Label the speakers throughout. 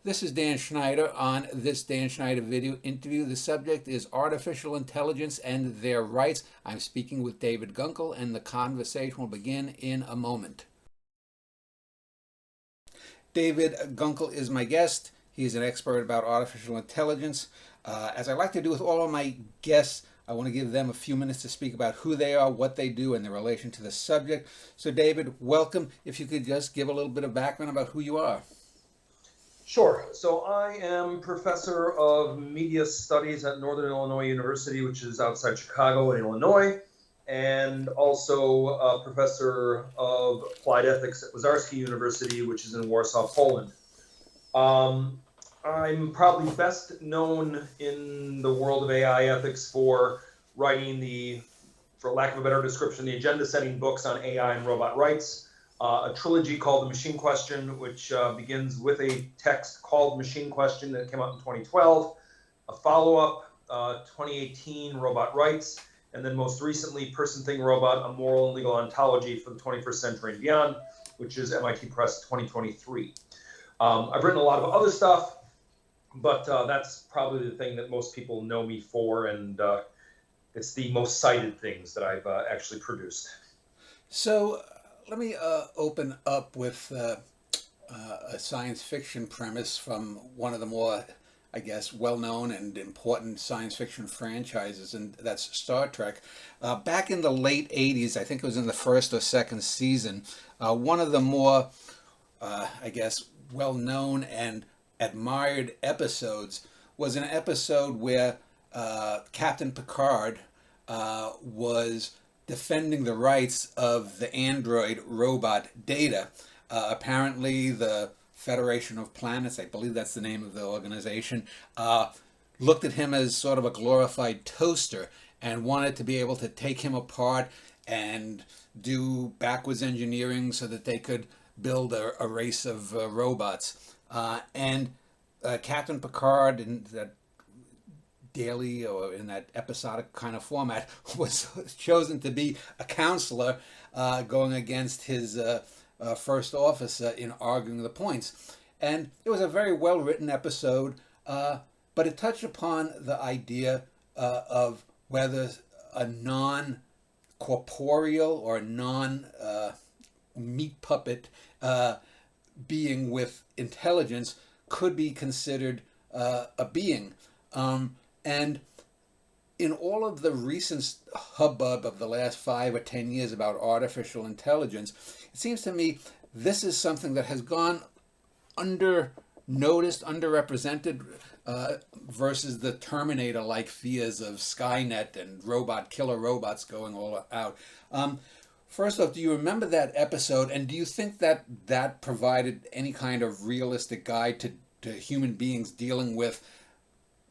Speaker 1: This is Dan Schneider. On this Dan Schneider video interview, the subject is artificial intelligence and their rights. I'm speaking with David Gunkel, and the conversation will begin in a moment. David Gunkel is my guest. He is an expert about artificial intelligence. As I like to do with all of my guests, I want to give them a few minutes to speak about who they are, what they do, and their relation to the subject. So, David, welcome. If you could just give a little bit of background about who you are.
Speaker 2: Sure. So I am professor of media studies at Northern Illinois University, which is outside Chicago in Illinois, and also a professor of applied ethics at Wazarski University, which is in Warsaw, Poland. I'm probably best known in the world of AI ethics for writing for lack of a better description, the agenda-setting books on AI and robot rights. A trilogy called The Machine Question, which begins with a text called Machine Question that came out in 2012, a follow-up, 2018, Robot Rights, and then most recently, Person, Thing, Robot, A Moral and Legal Ontology for the 21st Century and Beyond, which is MIT Press 2023. I've written a lot of other stuff, but that's probably the thing that most people know me for, and it's the most cited things that I've actually produced.
Speaker 1: So, let me open up with a science fiction premise from one of the more, I guess, well-known and important science fiction franchises, and that's Star Trek. Back in the late 80s, I think it was in the first or second season, one of the more, I guess, well-known and admired episodes was an episode where Captain Picard was defending the rights of the android robot Data. Apparently, the Federation of Planets, I believe that's the name of the organization, looked at him as sort of a glorified toaster and wanted to be able to take him apart and do backwards engineering so that they could build a race of robots. And Captain Picard, in that daily or in that episodic kind of format, was chosen to be a counselor going against his first officer in arguing the points. And it was a very well written episode, but it touched upon the idea of whether a non-corporeal or non-meat puppet being with intelligence could be considered a being. And in all of the recent hubbub of the last 5 or 10 years about artificial intelligence, it seems to me this is something that has gone under-noticed, underrepresented, versus the Terminator-like fears of Skynet and killer robots going all out. First off, do you remember that episode, and do you think that that provided any kind of realistic guide to human beings dealing with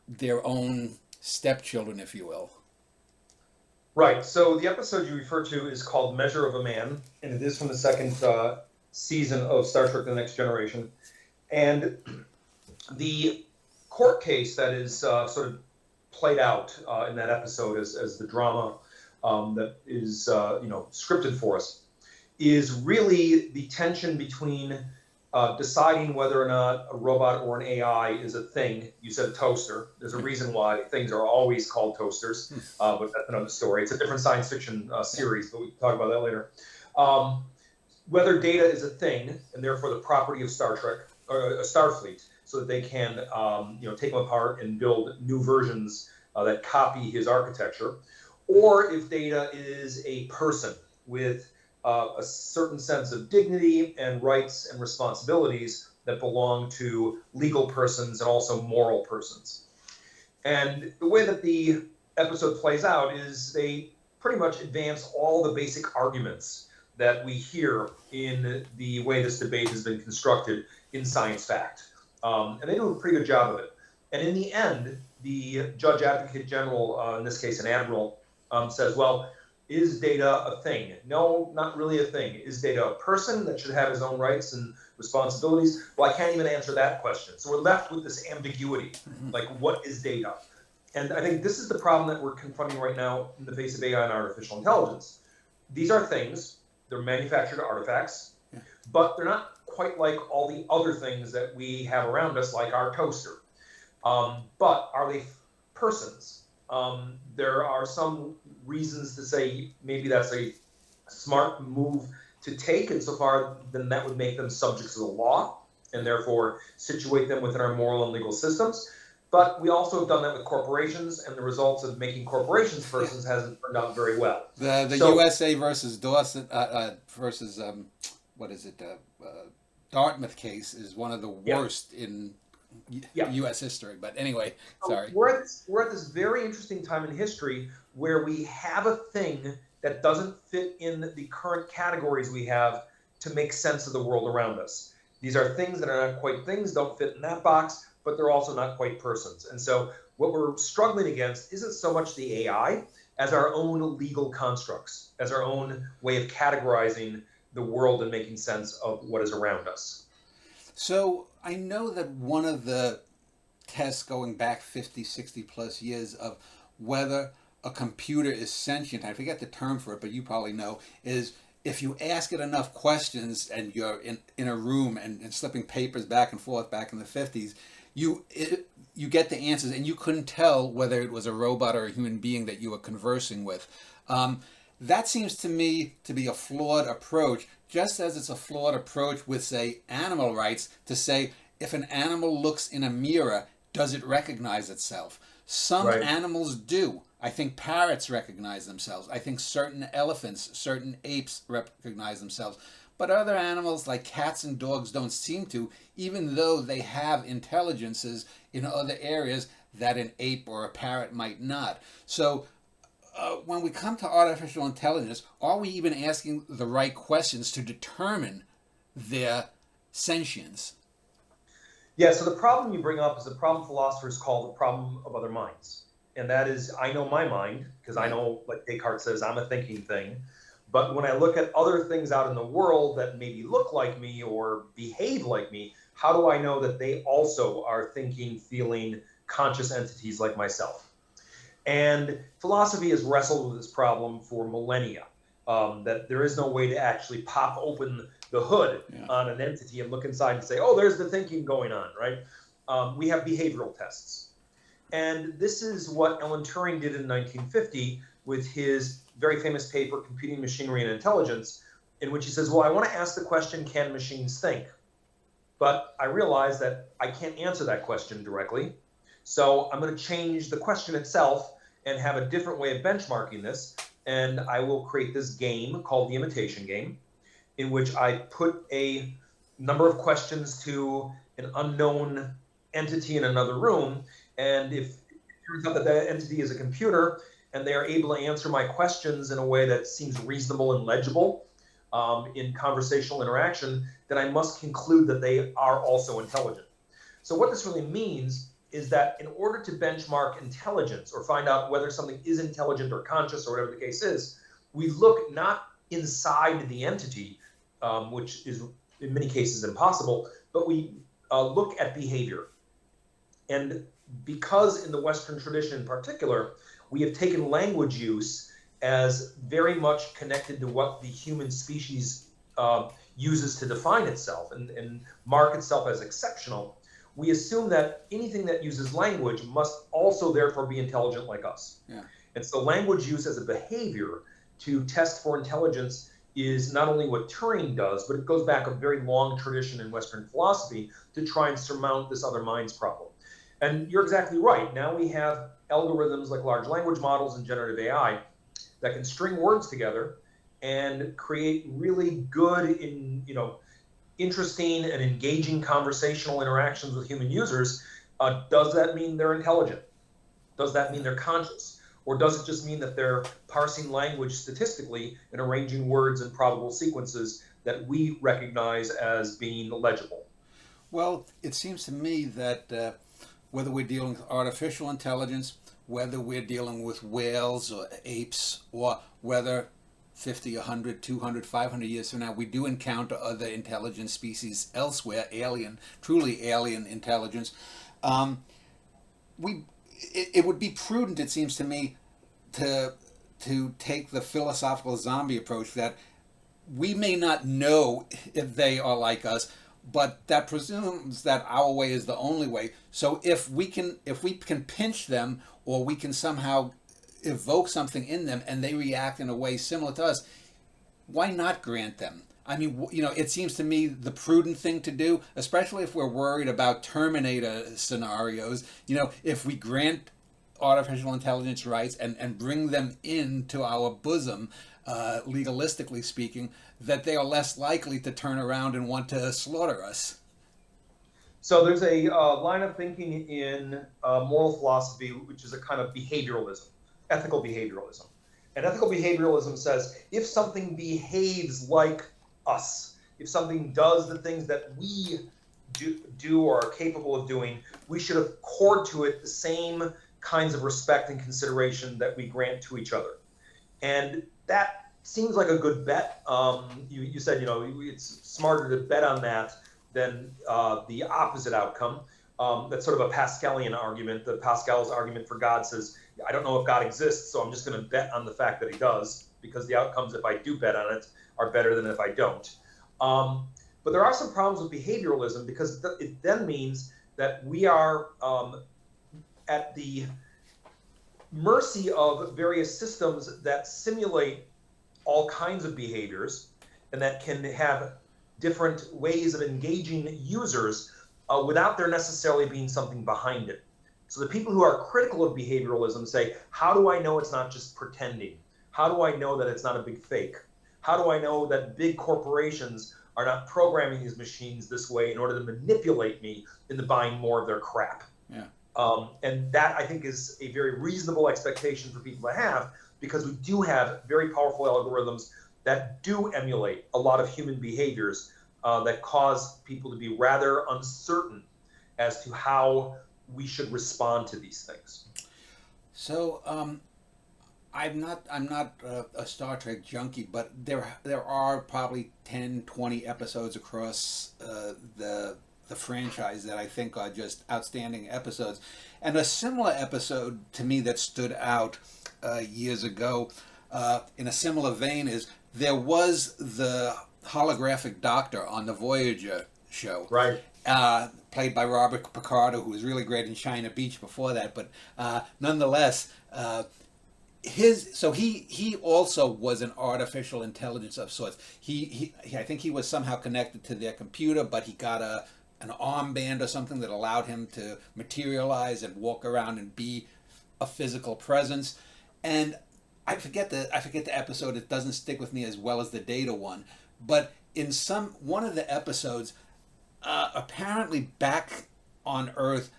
Speaker 1: their own stepchildren, if you will?
Speaker 2: Right. So the episode you refer to is called Measure of a Man, and it is from the second season of Star Trek: The Next Generation. And the court case that is sort of played out in that episode as the drama that is scripted for us is really the tension between deciding whether or not a robot or an AI is a thing. You said a toaster. There's a reason why things are always called toasters, but that's another story. It's a different science fiction series, but we can talk about that later. Whether Data is a thing, and therefore the property of Star Trek, or Starfleet, so that they can take them apart and build new versions that copy his architecture, or if Data is a person with a certain sense of dignity and rights and responsibilities that belong to legal persons and also moral persons. And the way that the episode plays out is they pretty much advance all the basic arguments that we hear in the way this debate has been constructed in science fact. And they do a pretty good job of it. And in the end, the Judge Advocate General, in this case an admiral, says, well, is Data a thing? No, not really a thing. Is Data a person that should have his own rights and responsibilities? Well, I can't even answer that question. So we're left with this ambiguity, like what is Data? And I think this is the problem that we're confronting right now in the face of AI and artificial intelligence. These are things, they're manufactured artifacts. but they're not quite like all the other things that we have around us, like our toaster. But are they persons? There are some reasons to say maybe that's a smart move to take, insofar then that would make them subjects of the law and therefore situate them within our moral and legal systems. But we also have done that with corporations, and the results of making corporations persons hasn't turned out very well.
Speaker 1: The
Speaker 2: So,
Speaker 1: USA versus Dawson versus what is it? Dartmouth case is one of the
Speaker 2: yeah,
Speaker 1: worst in
Speaker 2: yeah.
Speaker 1: U.S. history. But anyway,
Speaker 2: So
Speaker 1: sorry.
Speaker 2: we're at this very interesting time in history where we have a thing that doesn't fit in the current categories we have to make sense of the world around us. These are things that are not quite things, don't fit in that box, but they're also not quite persons. And so what we're struggling against isn't so much the AI as our own legal constructs, as our own way of categorizing the world and making sense of what is around us.
Speaker 1: So I know that one of the tests going back 50, 60 plus years of whether a computer is sentient, I forget the term for it, but you probably know, is if you ask it enough questions and you're in a room and slipping papers back and forth back in the 50s, you get the answers and you couldn't tell whether it was a robot or a human being that you were conversing with. That seems to me to be a flawed approach, just as it's a flawed approach with, say, animal rights to say if an animal looks in a mirror, does it recognize itself? Some
Speaker 2: Right.
Speaker 1: animals do. I think parrots recognize themselves. I think certain elephants, certain apes recognize themselves. But other animals like cats and dogs don't seem to, even though they have intelligences in other areas that an ape or a parrot might not. So when we come to artificial intelligence, are we even asking the right questions to determine their sentience?
Speaker 2: Yeah, so the problem you bring up is a problem philosophers call the problem of other minds. And that is, I know my mind, because I
Speaker 1: Right.
Speaker 2: know, like Descartes says, I'm a thinking thing. But when I look at other things out in the world that maybe look like me or behave like me, how do I know that they also are thinking, feeling, conscious entities like myself? And philosophy has wrestled with this problem for millennia. That there is no way to actually pop open the hood
Speaker 1: Yeah.
Speaker 2: on an entity and look inside and say, oh, there's the thinking going on, right? We have behavioral tests. And this is what Alan Turing did in 1950 with his very famous paper, Computing Machinery and Intelligence, in which he says, well, I want to ask the question, can machines think? But I realize that I can't answer that question directly. So I'm going to change the question itself and have a different way of benchmarking this. And I will create this game called the imitation game, in which I put a number of questions to an unknown entity in another room. And if it turns out that that entity is a computer and they are able to answer my questions in a way that seems reasonable and legible in conversational interaction, then I must conclude that they are also intelligent. So what this really means is that in order to benchmark intelligence or find out whether something is intelligent or conscious or whatever the case is, we look not inside the entity, which is in many cases impossible, but we look at behavior. And because in the Western tradition in particular, we have taken language use as very much connected to what the human species uses to define itself and mark itself as exceptional, we assume that anything that uses language must also therefore be intelligent like us.
Speaker 1: Yeah.
Speaker 2: And so language use as a behavior to test for intelligence is not only what Turing does, but it goes back a very long tradition in Western philosophy to try and surmount this other minds problem. And you're exactly right. Now we have algorithms like large language models and generative AI that can string words together and create really good, interesting and engaging conversational interactions with human users. Does that mean they're intelligent? Does that mean they're conscious? Or does it just mean that they're parsing language statistically and arranging words in probable sequences that we recognize as being legible?
Speaker 1: Well, it seems to me that whether we're dealing with artificial intelligence, whether we're dealing with whales or apes, or whether 50, 100, 200, 500 years from now, we do encounter other intelligent species elsewhere, alien, truly alien intelligence. Um, it would be prudent, it seems to me, to take the philosophical zombie approach that we may not know if they are like us, but that presumes that our way is the only way. So if we can pinch them, or we can somehow evoke something in them and they react in a way similar to us, why not grant them? I mean, it seems to me the prudent thing to do, especially if we're worried about Terminator scenarios. If we grant artificial intelligence rights and bring them into our bosom, legalistically speaking, that they are less likely to turn around and want to slaughter us.
Speaker 2: So there's a line of thinking in moral philosophy, which is a kind of behavioralism, ethical behavioralism. And ethical behavioralism says if something behaves like us, if something does the things that we do or are capable of doing, we should accord to it the same kinds of respect and consideration that we grant to each other. And that seems like a good bet. You said, it's smarter to bet on that than the opposite outcome. That's sort of a Pascalian argument. Pascal's argument for God says, I don't know if God exists, so I'm just going to bet on the fact that he does, because the outcomes, if I do bet on it, are better than if I don't. But there are some problems with behavioralism, because it then means that we are at the mercy of various systems that simulate all kinds of behaviors and that can have different ways of engaging users without there necessarily being something behind it. So the people who are critical of behavioralism say, how do I know it's not just pretending? How do I know that it's not a big fake? How do I know that big corporations are not programming these machines this way in order to manipulate me into buying more of their crap?
Speaker 1: Yeah.
Speaker 2: And that, I think, is a very reasonable expectation for people to have, because we do have very powerful algorithms that do emulate a lot of human behaviors that cause people to be rather uncertain as to how we should respond to these things.
Speaker 1: So I'm not a Star Trek junkie, but there are probably 10, 20 episodes across the franchise that I think are just outstanding episodes. And a similar episode to me that stood out years ago in a similar vein is there was the holographic doctor on the Voyager show.
Speaker 2: Right.
Speaker 1: Played by Robert Picardo, who was really great in China Beach before that. But nonetheless, he also was an artificial intelligence of sorts. I think he was somehow connected to their computer, but he got an armband or something that allowed him to materialize and walk around and be a physical presence. And I forget the episode. It doesn't stick with me as well as the Data one. But in one of the episodes, apparently back on Earth,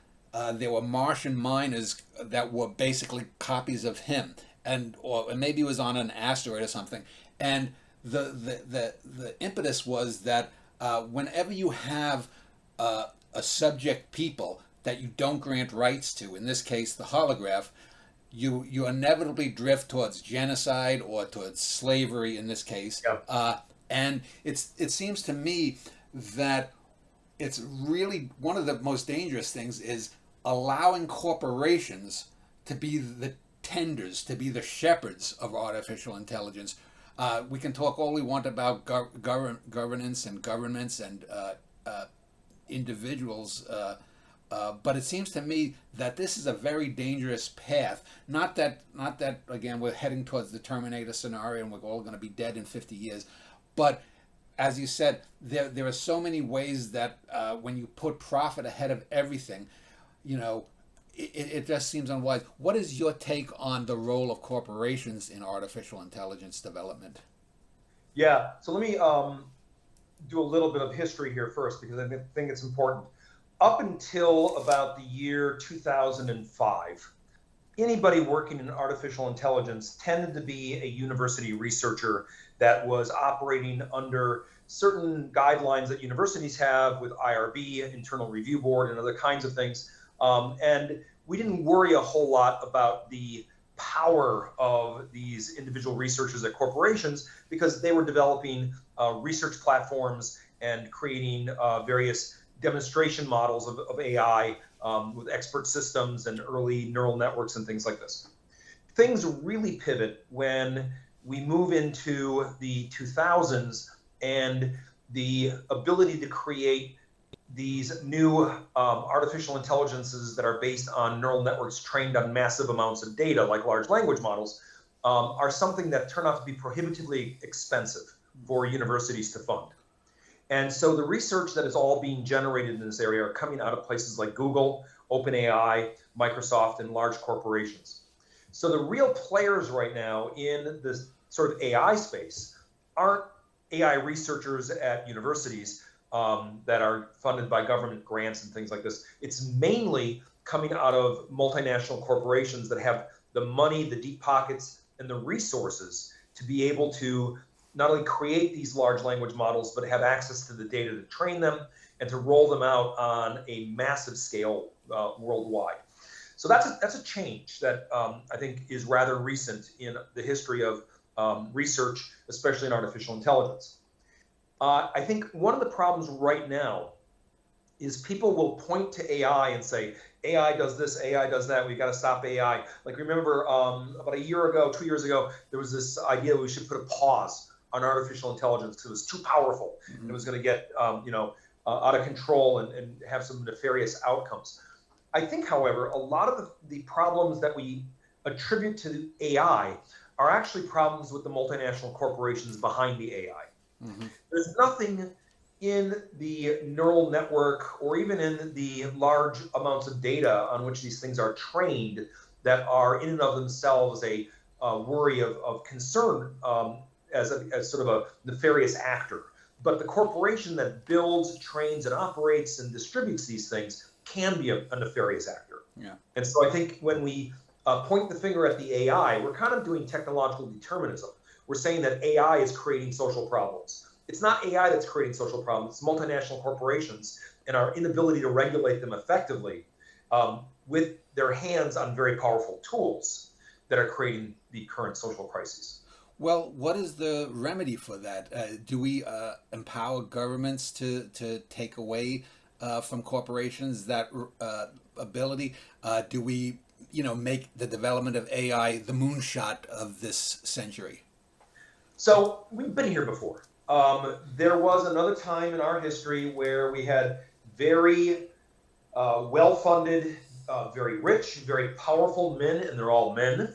Speaker 1: there were Martian miners that were basically copies of him, or maybe he was on an asteroid or something. And the impetus was that whenever you have a subject people that you don't grant rights to, in this case the holograph, you inevitably drift towards genocide or towards slavery in this case.
Speaker 2: Yeah.
Speaker 1: And it seems to me that it's really one of the most dangerous things is allowing corporations to be the tenders, to be the shepherds of artificial intelligence. We can talk all we want about governance and governments and individuals, but it seems to me that this is a very dangerous path. Not that again we're heading towards the Terminator scenario and we're all going to be dead in 50 years, but as you said, there are so many ways that when you put profit ahead of everything, it just seems unwise. What is your take on the role of corporations in artificial intelligence development?
Speaker 2: Yeah, so let me do a little bit of history here first, because I think it's important. Up until about the year 2005, anybody working in artificial intelligence tended to be a university researcher that was operating under certain guidelines that universities have with IRB, Internal Review Board, and other kinds of things. And we didn't worry a whole lot about the power of these individual researchers at corporations, because they were developing research platforms and creating various demonstration models of AI with expert systems and early neural networks and things like this. Things really pivot when we move into the 2000s and the ability to create these new artificial intelligences that are based on neural networks trained on massive amounts of data, like large language models, are something that turn out to be prohibitively expensive for universities to fund. And so the research that is all being generated in this area are coming out of places like Google, OpenAI, Microsoft, and large corporations. So the real players right now in this sort of AI space aren't AI researchers at universities that are funded by government grants and things like this. It's mainly coming out of multinational corporations that have the money, the deep pockets, and the resources to be able to not only create these large language models, but have access to the data to train them and to roll them out on a massive scale worldwide. So that's a change that I think is rather recent in the history of research, especially in artificial intelligence. I think one of the problems right now is people will point to AI and say, AI does this, AI does that, we've got to stop AI. Like remember about a year ago, 2 years ago, there was this idea that we should put a pause on artificial intelligence because it was too powerful. Mm-hmm. And it was going to get out of control and have some nefarious outcomes. I think, however, a lot of the problems that we attribute to AI are actually problems with the multinational corporations behind the AI. Mm-hmm. There's nothing in the neural network or even in the large amounts of data on which these things are trained that are in and of themselves a worry of concern as sort of a nefarious actor. But the corporation that builds, trains, and operates and distributes these things can be a nefarious actor. Yeah. And so I think when we point the finger at the AI, we're kind of doing technological determinism. We're saying that AI is creating social problems. It's not AI that's creating social problems, it's multinational corporations and our inability to regulate them effectively with their hands on very powerful tools that are creating the current social crises.
Speaker 1: Well, what is the remedy for that? Do we empower governments to take away from corporations that ability? Do we, make the development of AI the moonshot of this century?
Speaker 2: So we've been here before. There was another time in our history where we had very well-funded, very rich, very powerful men, and they're all men,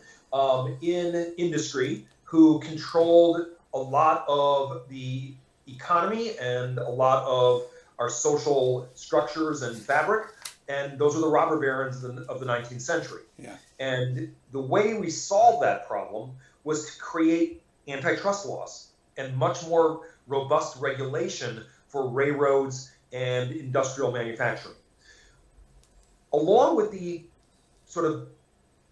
Speaker 2: in industry who controlled a lot of the economy and a lot of our social structures and fabric. And those are the robber barons of the 19th century. Yeah. And the way we solved that problem was to create antitrust laws and much more robust regulation for railroads and industrial manufacturing. Along with the sort of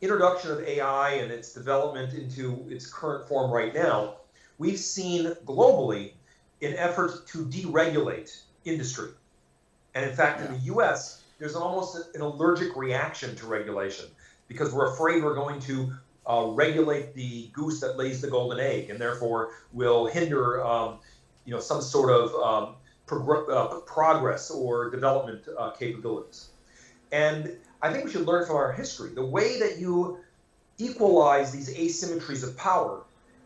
Speaker 2: introduction of AI and its development into its current form right now, we've seen globally an effort to deregulate industry. And in fact, in the US, there's almost an allergic reaction to regulation because we're afraid we're going to regulate the goose that lays the golden egg, and therefore will hinder, some sort of progress or development capabilities. And I think we should learn from our history. The way that you equalize these asymmetries of power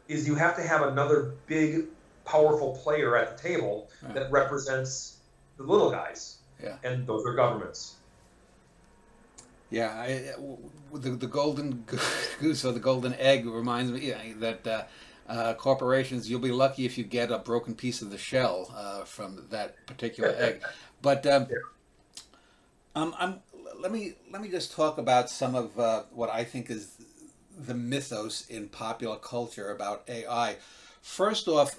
Speaker 2: is you have to have another big, powerful player at the table that represents the little guys, and those are governments.
Speaker 1: Yeah, the golden goose or the golden egg reminds me that corporations, you'll be lucky if you get a broken piece of the shell from that particular egg. But let me just talk about some of what I think is the mythos in popular culture about AI. First off,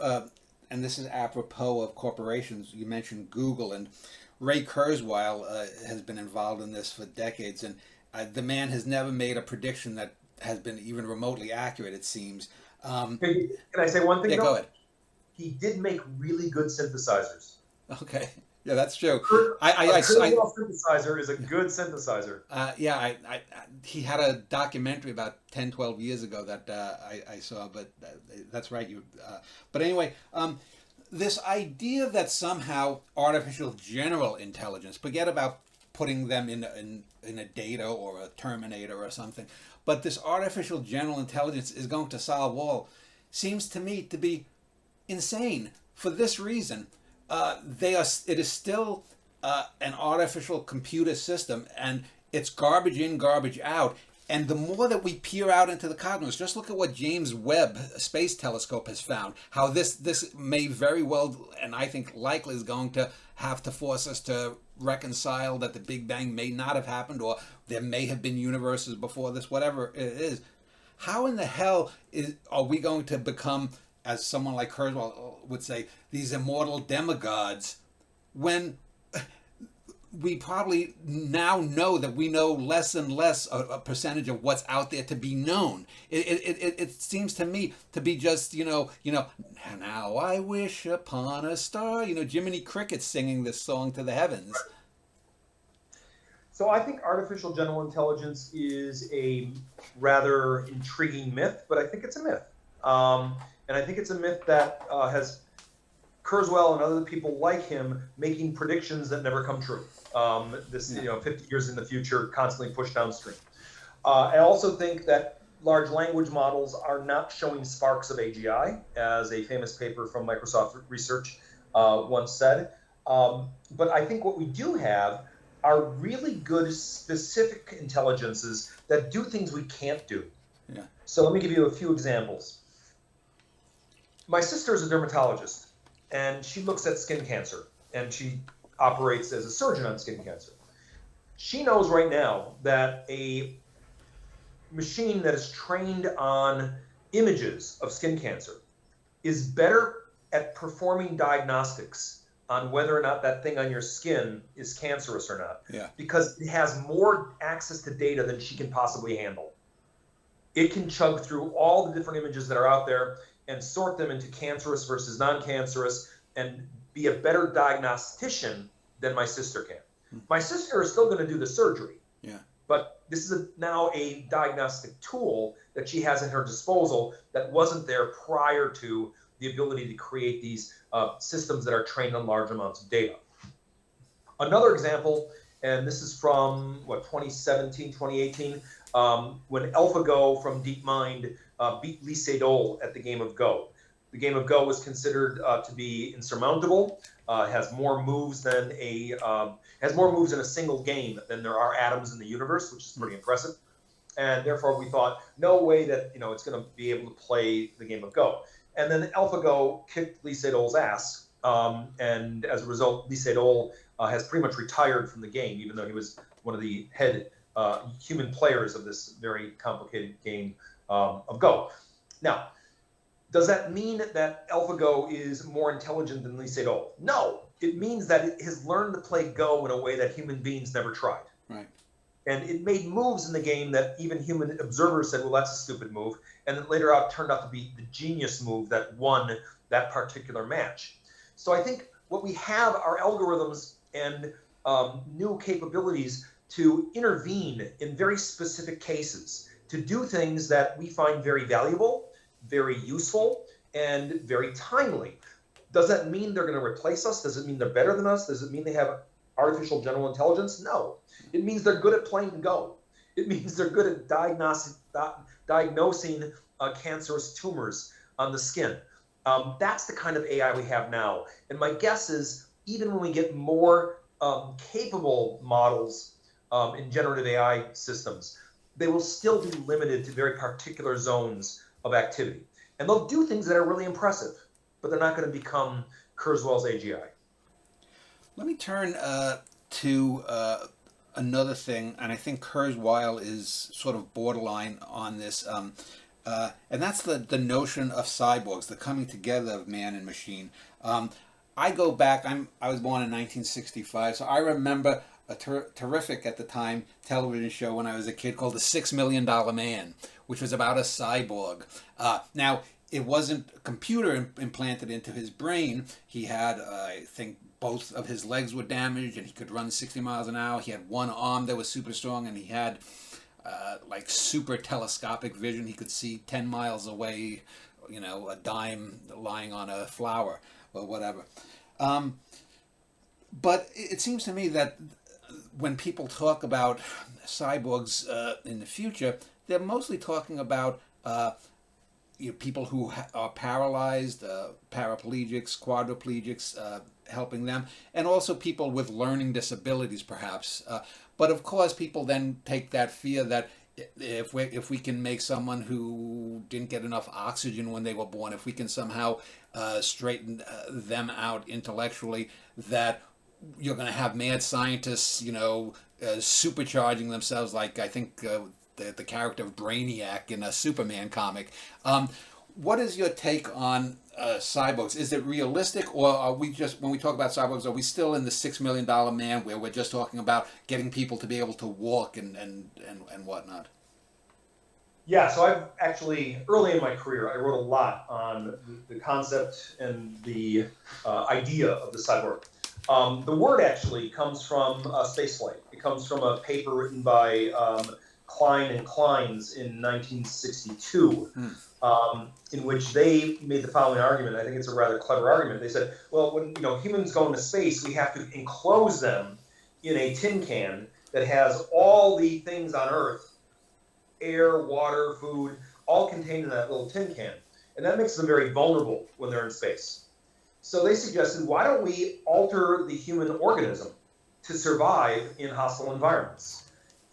Speaker 1: and this is apropos of corporations, you mentioned Google, and Ray Kurzweil has been involved in this for decades, and the man has never made a prediction that has been even remotely accurate, it seems.
Speaker 2: Can I say one thing?
Speaker 1: Yeah, go ahead.
Speaker 2: He did make really good synthesizers.
Speaker 1: Okay. Yeah, that's true.
Speaker 2: A synthesizer is a good synthesizer.
Speaker 1: He had a documentary about 10, 12 years ago that I saw, but that's right. But anyway, this idea that somehow artificial general intelligence, forget about putting them in a data or a Terminator or something, but this artificial general intelligence is going to solve all seems to me to be insane for this reason. It is still an artificial computer system, and it's garbage in, garbage out. And the more that we peer out into the cosmos, just look at what James Webb Space Telescope has found. How this may very well, and I think likely, is going to have to force us to reconcile that the Big Bang may not have happened, or there may have been universes before this, whatever it is. How in the hell are we going to become, as someone like Kurzweil would say, these immortal demigods, when we probably now know that we know less and less a percentage of what's out there to be known? It seems to me to be just, now I wish upon a star, Jiminy Cricket singing this song to the heavens.
Speaker 2: Right. So I think artificial general intelligence is a rather intriguing myth, but I think it's a myth. And I think it's a myth that has Kurzweil and other people like him making predictions that never come true. 50 years in the future, constantly pushed downstream. I also think that large language models are not showing sparks of AGI, as a famous paper from Microsoft Research once said. But I think what we do have are really good specific intelligences that do things we can't do.
Speaker 1: Yeah.
Speaker 2: So let me give you a few examples. My sister is a dermatologist, and she looks at skin cancer, and she operates as a surgeon on skin cancer. She knows right now that a machine that is trained on images of skin cancer is better at performing diagnostics on whether or not that thing on your skin is cancerous or not.
Speaker 1: Yeah.
Speaker 2: Because it has more access to data than she can possibly handle. It can chug through all the different images that are out there and sort them into cancerous versus non-cancerous and be a better diagnostician than my sister can. My sister is still going to do the surgery.
Speaker 1: Yeah.
Speaker 2: But this is now a diagnostic tool that she has at her disposal that wasn't there prior to the ability to create these systems that are trained on large amounts of data. Another example, and this is from 2017, 2018, when AlphaGo from DeepMind beat Lee Sedol at the game of Go. The game of Go was considered to be insurmountable. Has more moves in a single game than there are atoms in the universe, which is pretty impressive. And therefore, we thought, no way that it's going to be able to play the game of Go. And then AlphaGo kicked Lee Sedol's ass, and as a result, Lee Sedol has pretty much retired from the game, even though he was one of the head human players of this very complicated game of Go. Now, does that mean that AlphaGo is more intelligent than Lee Sedol? No. It means that it has learned to play Go in a way that human beings never tried.
Speaker 1: Right.
Speaker 2: And it made moves in the game that even human observers said, well, that's a stupid move. And then later out turned out to be the genius move that won that particular match. So I think what we have are algorithms and new capabilities to intervene in very specific cases, to do things that we find very valuable, very useful, and very timely. Does that mean they're going to replace us? Does it mean they're better than us? Does it mean they have artificial general intelligence? No. It means they're good at playing Go. It means they're good at diagnosing cancerous tumors on the skin. That's the kind of AI we have now. And my guess is even when we get more capable models in generative AI systems, they will still be limited to very particular zones of activity. And they'll do things that are really impressive, but they're not going to become Kurzweil's AGI.
Speaker 1: Let me turn to another thing, and I think Kurzweil is sort of borderline on this, and that's the notion of cyborgs, the coming together of man and machine. I go back, I was born in 1965, so I remember a terrific, at the time, television show when I was a kid called The $6 Million Man, which was about a cyborg. Now, it wasn't a computer implanted into his brain. He had, I think, both of his legs were damaged, and he could run 60 miles an hour. He had one arm that was super strong, and he had like super telescopic vision. He could see 10 miles away, a dime lying on a flower or whatever. But it seems to me that when people talk about cyborgs in the future, they're mostly talking about people who are paralyzed, paraplegics, quadriplegics, helping them, and also people with learning disabilities, perhaps. But of course, people then take that fear that if we can make someone who didn't get enough oxygen when they were born, if we can somehow straighten them out intellectually, that you're going to have mad scientists, supercharging themselves, like I think the character of Brainiac in a Superman comic. What is your take on cyborgs? Is it realistic, or are we just, when we talk about cyborgs, are we still in the $6 million man where we're just talking about getting people to be able to walk and whatnot?
Speaker 2: Yeah, so I've actually, early in my career, I wrote a lot on the concept and the idea of the cyborg. The word actually comes from spaceflight. It comes from a paper written by Klein and Kleins in 1962, in which they made the following argument. I think it's a rather clever argument. They said, well, when humans go into space, we have to enclose them in a tin can that has all the things on Earth, air, water, food, all contained in that little tin can. And that makes them very vulnerable when they're in space. So they suggested, why don't we alter the human organism to survive in hostile environments?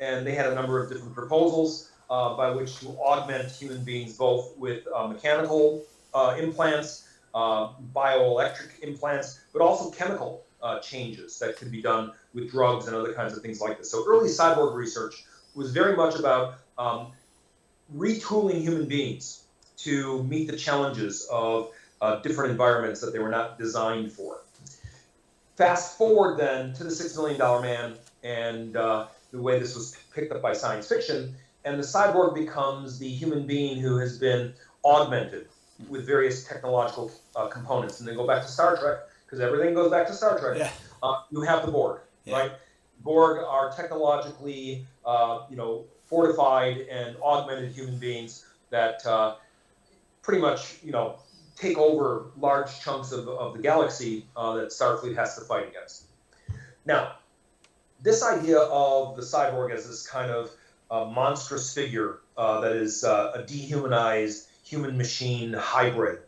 Speaker 2: And they had a number of different proposals by which to augment human beings both with mechanical implants, bioelectric implants, but also chemical changes that could be done with drugs and other kinds of things like this. So early cyborg research was very much about retooling human beings to meet the challenges of different environments that they were not designed for. Fast forward then to the $6 Million Man and the way this was picked up by science fiction, and the cyborg becomes the human being who has been augmented with various technological components. And then go back to Star Trek, because everything goes back to Star Trek. Yeah. You have the Borg, right? Borg are technologically, fortified and augmented human beings that pretty much, take over large chunks of the galaxy that Starfleet has to fight against. Now, this idea of the cyborg as this kind of monstrous figure that is a dehumanized human-machine hybrid,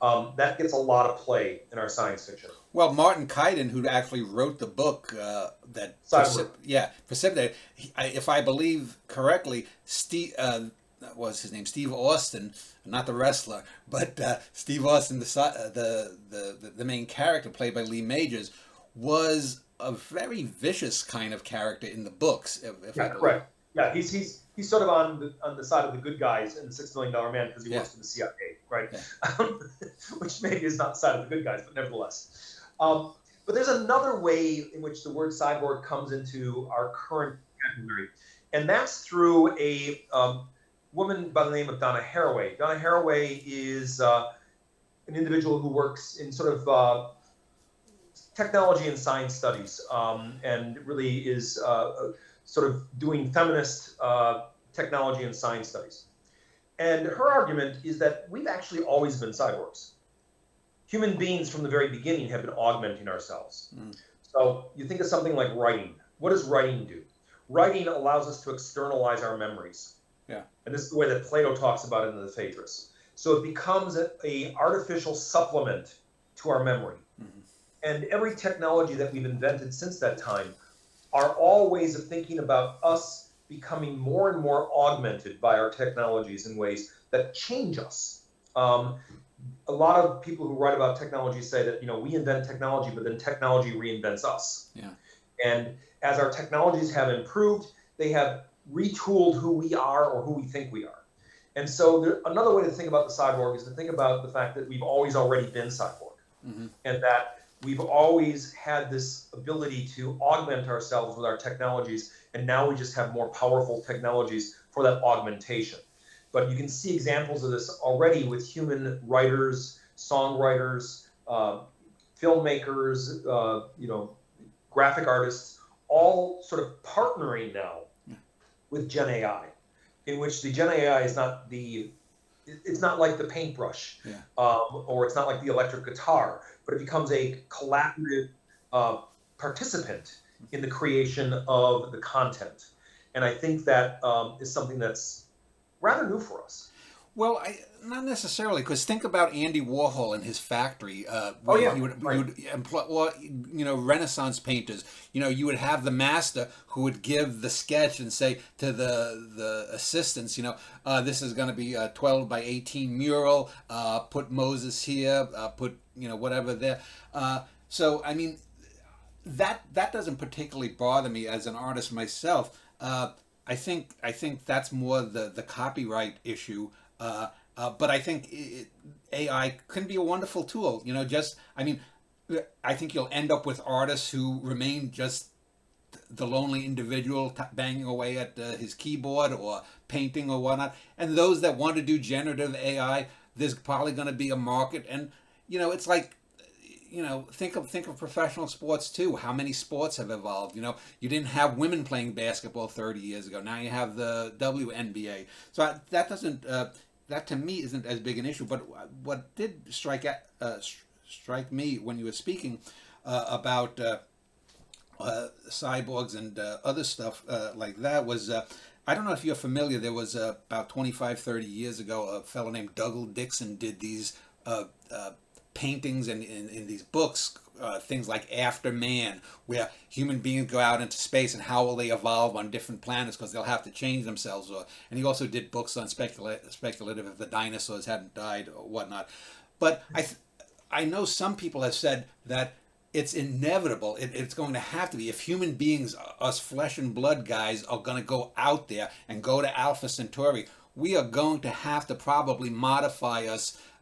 Speaker 2: that gets a lot of play in our science fiction.
Speaker 1: Well, Martin Keidan, who actually wrote the book that precipitated, if I believe correctly, what was his name? Steve Austin, not the wrestler, but Steve Austin, the main character played by Lee Majors, was a very vicious kind of character in the books.
Speaker 2: Correct. Yeah, he's sort of on the side of the good guys in the $6 Million Man because he works for the CIA, right? Yeah. Which maybe is not the side of the good guys, but nevertheless. But there's another way in which the word cyborg comes into our current vocabulary, and that's through a woman by the name of Donna Haraway. Donna Haraway is an individual who works in sort of technology and science studies, and really is sort of doing feminist technology and science studies. And her argument is that we've actually always been cyborgs. Human beings from the very beginning have been augmenting ourselves. So you think of something like writing. What does writing do? Writing allows us to externalize our memories. Yeah. And this is the way that Plato talks about it in the Phaedrus. So it becomes an artificial supplement to our memory. And every technology that we've invented since that time are all ways of thinking about us becoming more and more augmented by our technologies in ways that change us. A lot of people who write about technology say that, we invent technology, but then technology reinvents us. Yeah. And as our technologies have improved, they have retooled who we are or who we think we are. And so another way to think about the cyborg is to think about the fact that we've always already been cyborg. And that we've always had this ability to augment ourselves with our technologies, and now we just have more powerful technologies for that augmentation. But you can see examples of this already with human writers, songwriters, filmmakers, graphic artists, all sort of partnering now with Gen AI, in which the Gen AI is not it's not like the paintbrush, or it's not like the electric guitar, but it becomes a collaborative participant in the creation of the content. And I think that is something that's rather new for us.
Speaker 1: Well, not necessarily, because think about Andy Warhol and his factory,
Speaker 2: Oh
Speaker 1: where
Speaker 2: yeah,
Speaker 1: he would
Speaker 2: right.
Speaker 1: employ, well, Renaissance painters. You would have the master who would give the sketch and say to the assistants, this is going to be a 12 by 18 mural. Put Moses here. Put whatever there. So I mean, that doesn't particularly bother me as an artist myself. I think that's more the copyright issue. But I think AI can be a wonderful tool. Just I mean, I think you'll end up with artists who remain just the lonely individual banging away at his keyboard or painting or whatnot. And those that want to do generative AI, there's probably going to be a market. And it's like think of professional sports too. How many sports have evolved? You didn't have women playing basketball 30 years ago. Now you have the WNBA. So that doesn't that to me isn't as big an issue. But what did strike me when you were speaking about cyborgs and other stuff like that was. I don't know if you're familiar. There was about 25, 30 years ago, a fellow named Douglas Dixon did these paintings and in these books, things like After Man, where human beings go out into space and how will they evolve on different planets because they'll have to change themselves. And he also did books on speculative if the dinosaurs hadn't died or whatnot. But I know some people have said that it's inevitable. It's going to have to be. If human beings, us flesh and blood guys, are going to go out there and go to Alpha Centauri, we are going to have to probably modify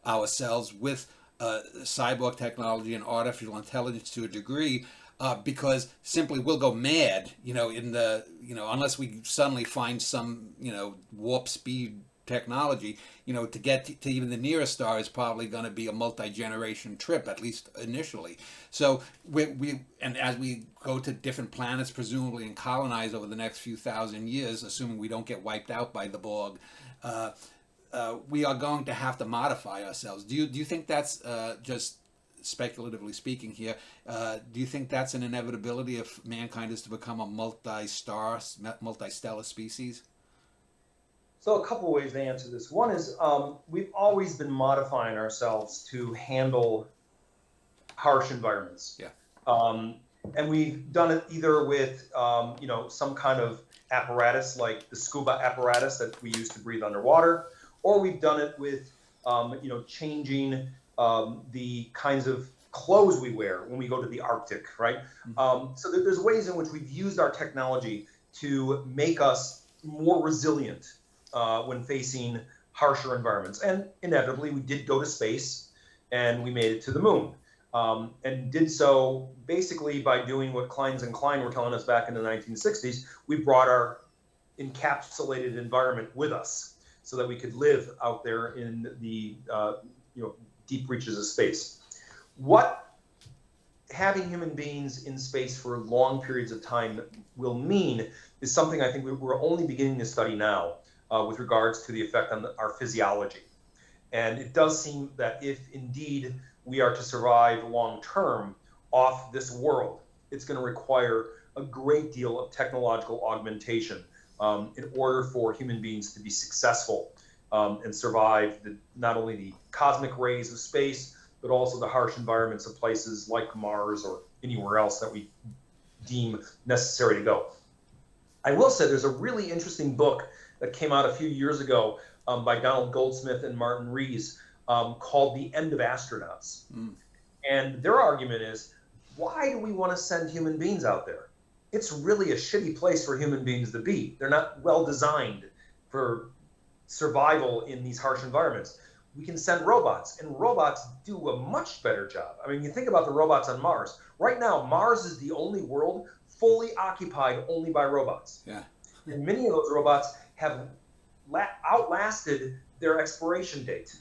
Speaker 1: ourselves with cyborg technology and artificial intelligence to a degree, because simply we'll go mad, unless we suddenly find some, warp speed technology, to get to even the nearest star is probably going to be a multi-generation trip, at least initially. So and as we go to different planets, presumably, and colonize over the next few thousand years, assuming we don't get wiped out by the Borg, we are going to have to modify ourselves. Do you think that's just speculatively speaking here? Do you think that's an inevitability if mankind is to become a multi-stellar species?
Speaker 2: So a couple of ways to answer this. One is we've always been modifying ourselves to handle harsh environments.
Speaker 1: Yeah.
Speaker 2: And we've done it either with, some kind of apparatus like the scuba apparatus that we use to breathe underwater, or we've done it with, changing the kinds of clothes we wear when we go to the Arctic, right? So there's ways in which we've used our technology to make us more resilient when facing harsher environments. And inevitably, we did go to space and we made it to the moon. And did so basically by doing what Kleins and Klein were telling us back in the 1960s. We brought our encapsulated environment with us so that we could live out there in the deep reaches of space. What having human beings in space for long periods of time will mean is something I think we're only beginning to study now with regards to the effect on our physiology. And it does seem that if indeed we are to survive long term off this world, it's going to require a great deal of technological augmentation in order for human beings to be successful and survive not only the cosmic rays of space, but also the harsh environments of places like Mars or anywhere else that we deem necessary to go. I will say there's a really interesting book that came out a few years ago by Donald Goldsmith and Martin Rees called The End of Astronauts. And their argument is, why do we want to send human beings out there? It's really a shitty place for human beings to be. They're not well designed for survival in these harsh environments. We can send robots, and robots do a much better job. I mean, you think about the robots on Mars. Right now, Mars is the only world fully occupied only by robots.
Speaker 1: Yeah.
Speaker 2: And many of those robots have outlasted their expiration date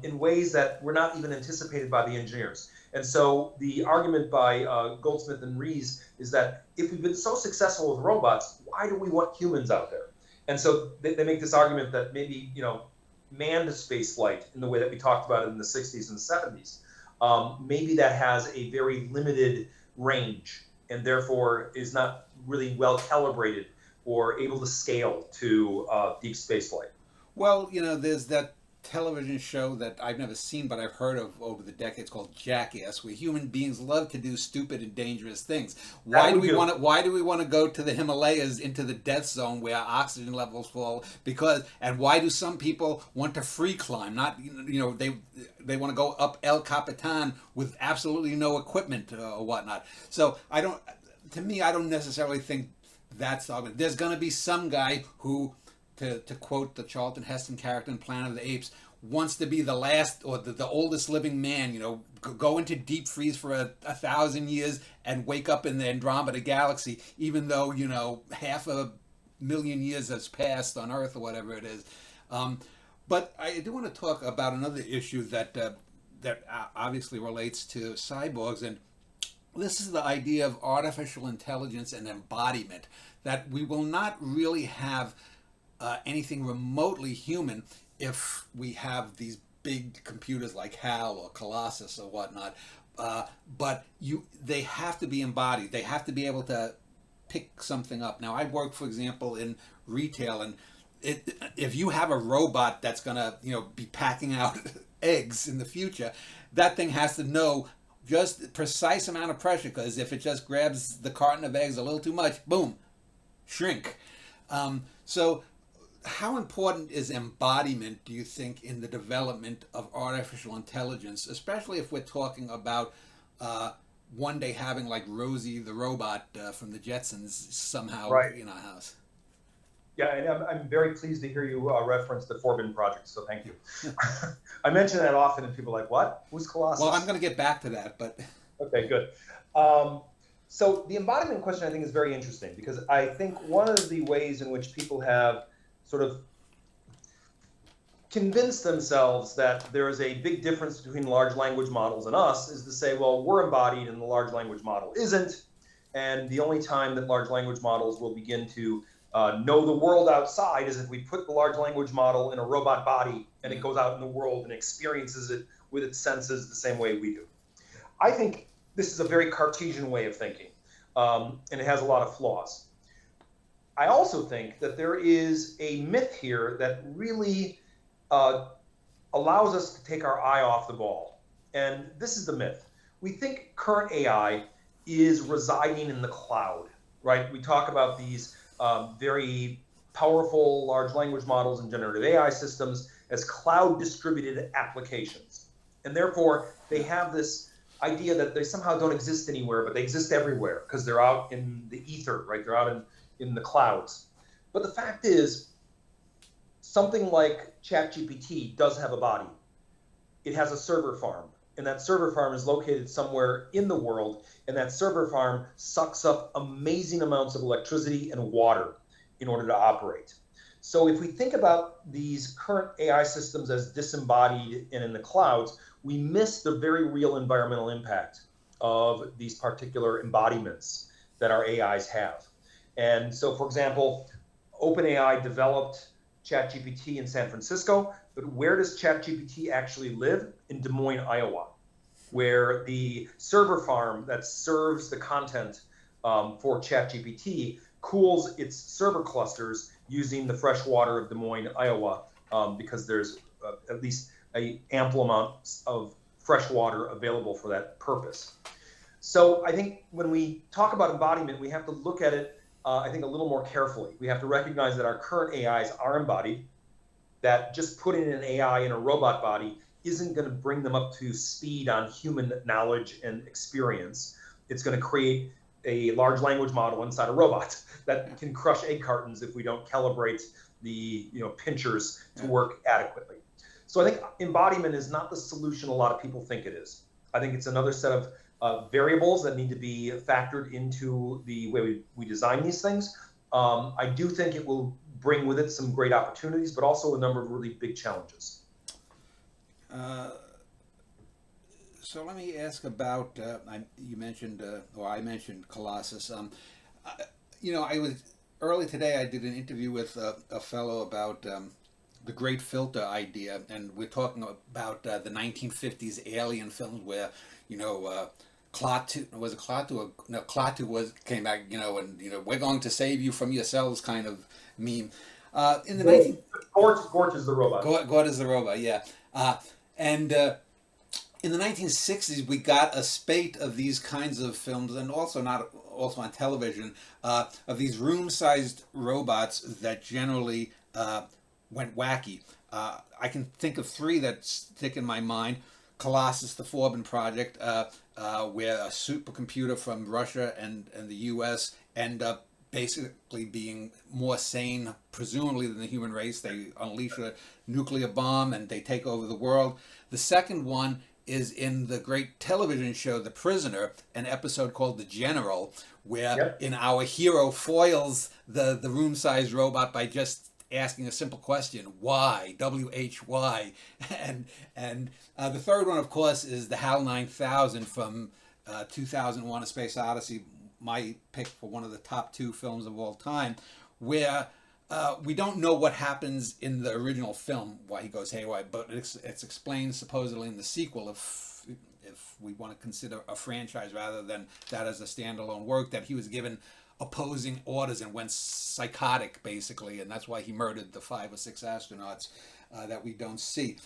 Speaker 2: in ways that were not even anticipated by the engineers. And so the argument by Goldsmith and Rees is that if we've been so successful with robots, why do we want humans out there? And so they make this argument that maybe, manned space flight in the way that we talked about it in the 60s and 70s, maybe that has a very limited range and therefore is not really well calibrated or able to scale to deep space flight.
Speaker 1: Well, there's that television show that I've never seen, but I've heard of over the decades called Jackass, where human beings love to do stupid and dangerous things.
Speaker 2: That
Speaker 1: Why do
Speaker 2: we
Speaker 1: we
Speaker 2: do.
Speaker 1: want to? Why do we want to go to the Himalayas into the death zone where oxygen levels fall? Because and why do some people want to free climb? Not they want to go up El Capitan with absolutely no equipment or whatnot. So I don't. To me, I don't necessarily think that's the argument. There's going to be some guy who, to quote the Charlton Heston character in Planet of the Apes, wants to be the last or the oldest living man, go into deep freeze for 1,000 years and wake up in the Andromeda galaxy, even though, half a million years has passed on Earth or whatever it is. But I do want to talk about another issue that obviously relates to cyborgs, and this is the idea of artificial intelligence and embodiment, that we will not really have anything remotely human if we have these big computers like HAL or Colossus or whatnot. But they have to be embodied. They have to be able to pick something up. Now, I work, for example, in retail, and if you have a robot that's gonna, be packing out eggs in the future, that thing has to know just precise amount of pressure, because if it just grabs the carton of eggs a little too much, boom, shrink. So how important is embodiment, do you think, in the development of artificial intelligence, especially if we're talking about one day having like Rosie the robot from the Jetsons somehow
Speaker 2: Right.
Speaker 1: in our house?
Speaker 2: Yeah, and I'm very pleased to hear you reference the Forbin project, so thank you. I mention that often, and people are like, what? Who's Colossus?
Speaker 1: Well, I'm going to get back to that, but
Speaker 2: Okay, good. Um, so the embodiment question, I think, is very interesting because I think one of the ways in which people have sort of convinced themselves that there is a big difference between large language models and us is to say, well, we're embodied and the large language model isn't. And the only time that large language models will begin to know the world outside is if we put the large language model in a robot body and it goes out in the world and experiences it with its senses the same way we do. I think this is a very Cartesian way of thinking, and it has a lot of flaws. I also think that there is a myth here that really allows us to take our eye off the ball. And this is the myth. We think current AI is residing in the cloud, right? We talk about these very powerful large language models and generative AI systems as cloud distributed applications. And therefore, they have this idea that they somehow don't exist anywhere, but they exist everywhere because they're out in the ether, right? They're out in the clouds. But the fact is, something like ChatGPT does have a body. It has a server farm, and that server farm is located somewhere in the world, and that server farm sucks up amazing amounts of electricity and water in order to operate. So if we think about these current AI systems as disembodied and in the clouds, we miss the very real environmental impact of these particular embodiments that our AIs have. And so, for example, OpenAI developed ChatGPT in San Francisco, but where does ChatGPT actually live? In Des Moines, Iowa, where the server farm that serves the content for ChatGPT cools its server clusters using the fresh water of Des Moines, Iowa, because there's at least an ample amount of fresh water available for that purpose. So I think when we talk about embodiment, we have to look at it, I think, a little more carefully. We have to recognize that our current AIs are embodied, that just putting an AI in a robot body isn't going to bring them up to speed on human knowledge and experience. It's going to create a large language model inside a robot that can crush egg cartons if we don't calibrate the pinchers to work adequately. So I think embodiment is not the solution a lot of people think it is. I think it's another set of variables that need to be factored into the way we design these things. I do think it will bring with it some great opportunities, but also a number of really big challenges.
Speaker 1: So let me ask about you mentioned or I mentioned Colossus. I was early today. I did an interview with a fellow about the great filter idea, and we're talking about the 1950s alien films where Klaatu was it Klaatu? Or, no, Klaatu came back, and we're going to save you from yourselves kind of meme. In the 19
Speaker 2: Gort is the robot.
Speaker 1: God is the robot, yeah. And in the 1960s, we got a spate of these kinds of films, and also on television, of these room-sized robots that generally went wacky. I can think of three that stick in my mind. Colossus, the Forbin project, where a supercomputer from Russia and the U.S. end up basically being more sane, presumably, than the human race. They unleash a nuclear bomb and they take over the world. The second one is in the great television show The Prisoner, an episode called The General, where
Speaker 2: Yep.
Speaker 1: in our hero foils the room-sized robot by just asking a simple question, why, WHY. And the third one, of course, is the HAL 9000 from 2001: A Space Odyssey, my pick for one of the top two films of all time, where we don't know what happens in the original film, why he goes haywire, but it's explained supposedly in the sequel, if we want to consider a franchise rather than that as a standalone work, that he was given opposing orders and went psychotic, basically, and that's why he murdered the 5 or 6 astronauts that we don't see.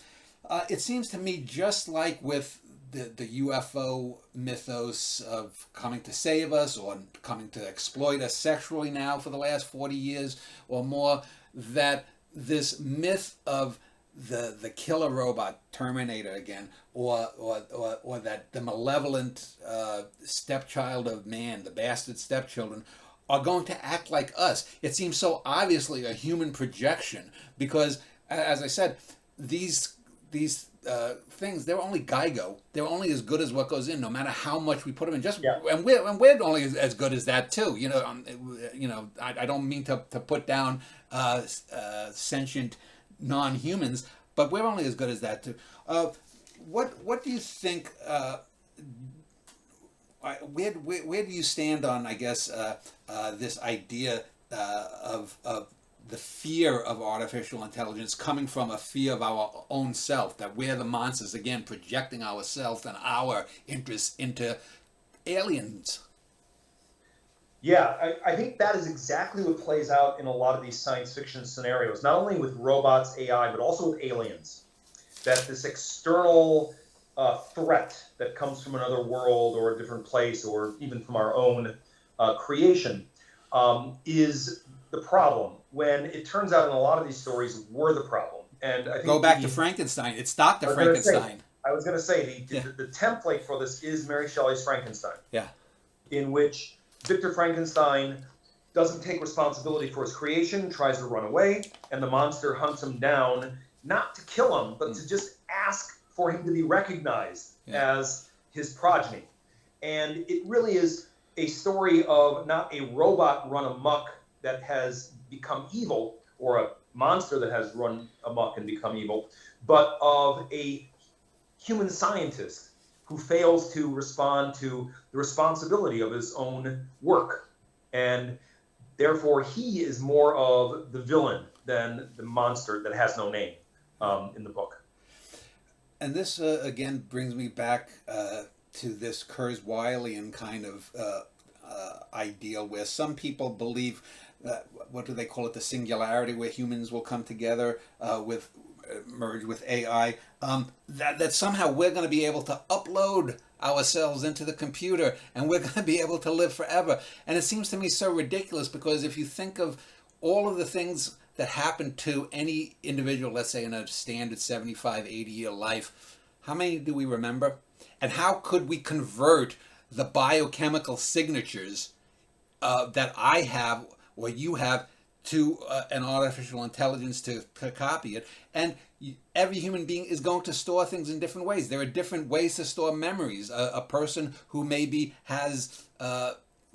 Speaker 1: It seems to me, just like with the UFO mythos of coming to save us or coming to exploit us sexually now for the last 40 years or more, that this myth of the killer robot, Terminator again, or that the malevolent stepchild of man, the bastard stepchildren, are going to act like us. It seems so obviously a human projection because, as I said, these things, they're only GIGO. They're only as good as what goes in, no matter how much we put them in. And we're only as good as that too. I don't mean to put down sentient non-humans, but we're only as good as that too. What do you think? Where do you stand on, I guess, this idea of the fear of artificial intelligence coming from a fear of our own self, that we're the monsters, again, projecting ourselves and our interests into aliens?
Speaker 2: Yeah, I think that is exactly what plays out in a lot of these science fiction scenarios, not only with robots, AI, but also with aliens. That this external threat that comes from another world or a different place or even from our own creation is the problem, when it turns out in a lot of these stories we're the problem. And I think
Speaker 1: go back to Frankenstein. It's Dr. Frankenstein.
Speaker 2: I was going to say the template for this is Mary Shelley's Frankenstein.
Speaker 1: Yeah.
Speaker 2: In which Victor Frankenstein doesn't take responsibility for his creation, tries to run away, and the monster hunts him down, not to kill him, but to just ask for him to be recognized as his progeny. And it really is a story of not a robot run amok that has become evil, or a monster that has run amok and become evil, but of a human scientist who fails to respond to the responsibility of his own work. And therefore, he is more of the villain than the monster that has no name in the book.
Speaker 1: And this, again, brings me back to this Kurzweilian kind of ideal, where some people believe that, what do they call it, the singularity, where humans will come together merge with AI, that somehow we're going to be able to upload ourselves into the computer and we're going to be able to live forever. And it seems to me so ridiculous, because if you think of all of the things that happen to any individual, let's say in a standard 75, 80-year life, how many do we remember? And how could we convert the biochemical signatures that I have or you have to an artificial intelligence to copy it? And every human being is going to store things in different ways. There are different ways to store memories. A person who maybe has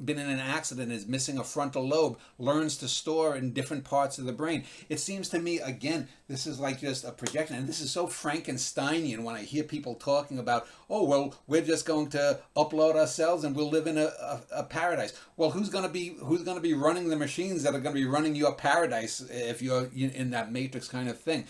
Speaker 1: been in an accident, is missing a frontal lobe, learns to store in different parts of the brain. It seems to me, again, this is like just a projection, and this is so Frankensteinian when I hear people talking about, oh, well, we're just going to upload ourselves and we'll live in a paradise. Well, who's going to be running the machines that are going to be running your paradise if you're in that Matrix kind of thing?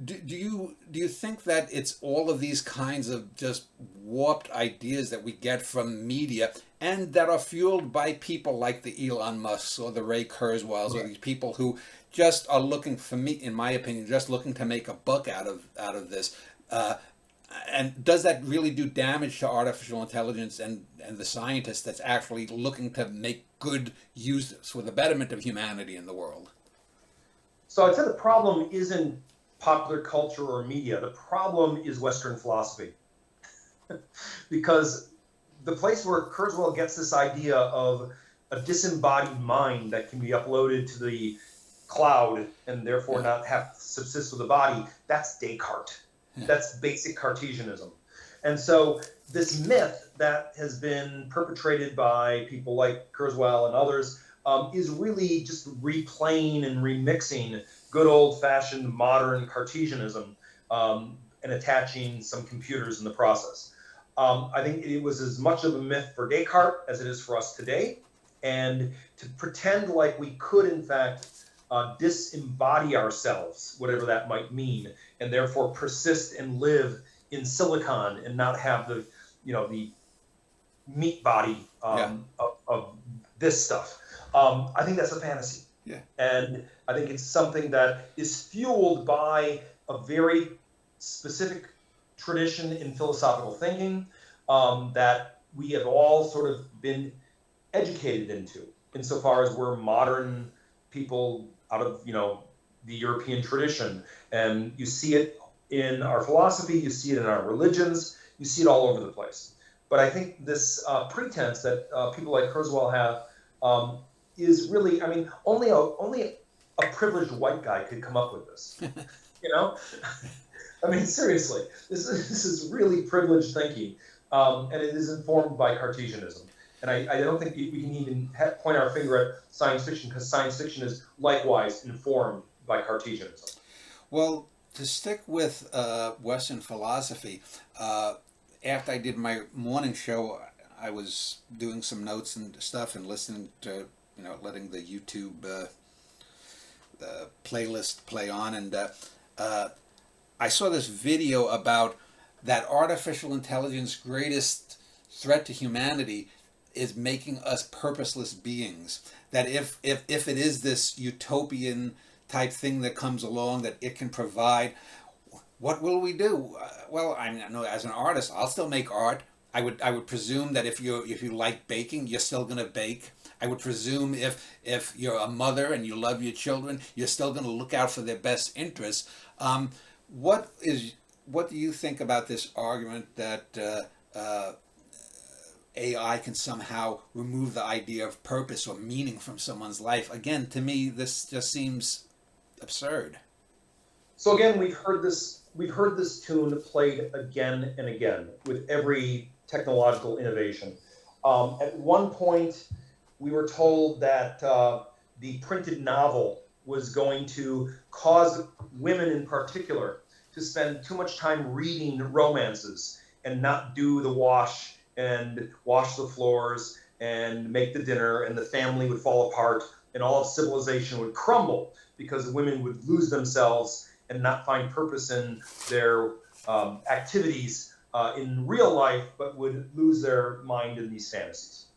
Speaker 1: Do you think that it's all of these kinds of just warped ideas that we get from media? and that are fueled by people like the Elon Musks or the Ray Kurzweils or these people who just are looking, for me, in my opinion, just looking to make a buck out of this. And does that really do damage to artificial intelligence and the scientist that's actually looking to make good uses for the betterment of humanity in the world?
Speaker 2: So I'd say the problem isn't popular culture or media. The problem is Western philosophy. Because the place where Kurzweil gets this idea of a disembodied mind that can be uploaded to the cloud and therefore not have to subsist with the body, that's Descartes. That's basic Cartesianism. And so this myth that has been perpetrated by people like Kurzweil and others is really just replaying and remixing good old-fashioned modern Cartesianism and attaching some computers in the process. I think it was as much of a myth for Descartes as it is for us today. And to pretend like we could, in fact, disembody ourselves, whatever that might mean, and therefore persist and live in silicon and not have the, the meat body of this stuff. I think that's a fantasy.
Speaker 1: Yeah.
Speaker 2: And I think it's something that is fueled by a very specific tradition in philosophical thinking that we have all sort of been educated into, insofar as we're modern people out of the European tradition. And you see it in our philosophy, you see it in our religions, you see it all over the place. But I think this pretense that people like Kurzweil have is really, only a privileged white guy could come up with this. Seriously, this is really privileged thinking, and it is informed by Cartesianism. And I don't think we can even point our finger at science fiction, because science fiction is likewise informed by Cartesianism.
Speaker 1: Well, to stick with Western philosophy, after I did my morning show, I was doing some notes and stuff and listening to, letting the YouTube the playlist play on, and I saw this video about that artificial intelligence greatest threat to humanity is making us purposeless beings. That if it is this utopian type thing that comes along that it can provide, what will we do? Well, I know as an artist, I'll still make art. I would presume that if you like baking, you're still going to bake. I would presume if you're a mother and you love your children, you're still going to look out for their best interests. What do you think about this argument that AI can somehow remove the idea of purpose or meaning from someone's life? Again, to me, this just seems absurd.
Speaker 2: So again, we've heard this tune played again and again with every technological innovation. At one point, we were told that the printed novel was going to cause women in particular to spend too much time reading romances and not do the wash and wash the floors and make the dinner, and the family would fall apart and all of civilization would crumble because women would lose themselves and not find purpose in their activities in real life, but would lose their mind in these fantasies.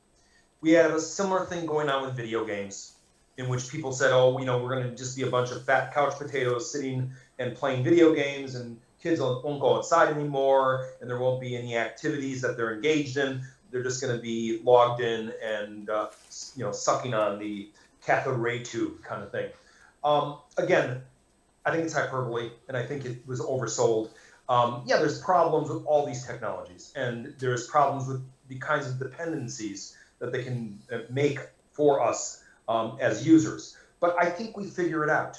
Speaker 2: We had a similar thing going on with video games, in which people said, oh, we're going to just be a bunch of fat couch potatoes sitting and playing video games, and kids won't go outside anymore, and there won't be any activities that they're engaged in. They're just going to be logged in and sucking on the cathode ray tube kind of thing. Again, I think it's hyperbole, and I think it was oversold. There's problems with all these technologies, and there's problems with the kinds of dependencies that they can make for us as users. But I think we figure it out,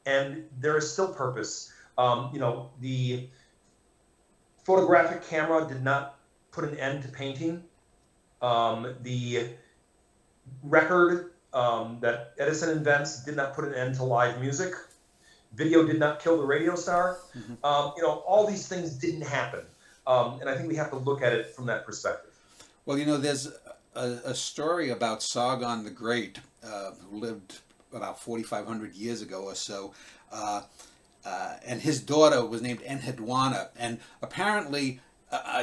Speaker 2: and there is still purpose. The photographic camera did not put an end to painting. The record that Edison invents did not put an end to live music. Video did not kill the radio star. Mm-hmm. All these things didn't happen. And I think we have to look at it from that perspective.
Speaker 1: Well, there's a story about Sargon the Great, who lived about 4,500 years ago or so, and his daughter was named Enheduanna, and apparently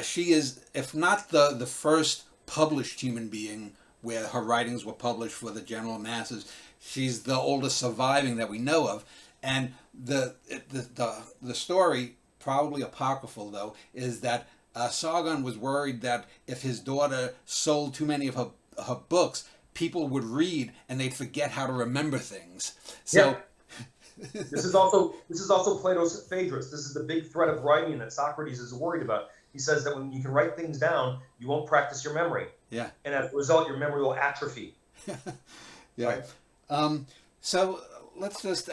Speaker 1: she is, if not the first published human being, where her writings were published for the general masses. She's the oldest surviving that we know of, and the story, probably apocryphal though, is that Sargon was worried that if his daughter sold too many of her books, people would read and they'd forget how to remember things. So.
Speaker 2: Yeah. This is also Plato's Phaedrus. This is the big threat of writing that Socrates is worried about. He says that when you can write things down, you won't practice your memory.
Speaker 1: Yeah.
Speaker 2: And as a result, your memory will atrophy.
Speaker 1: Yeah. Right? So let's just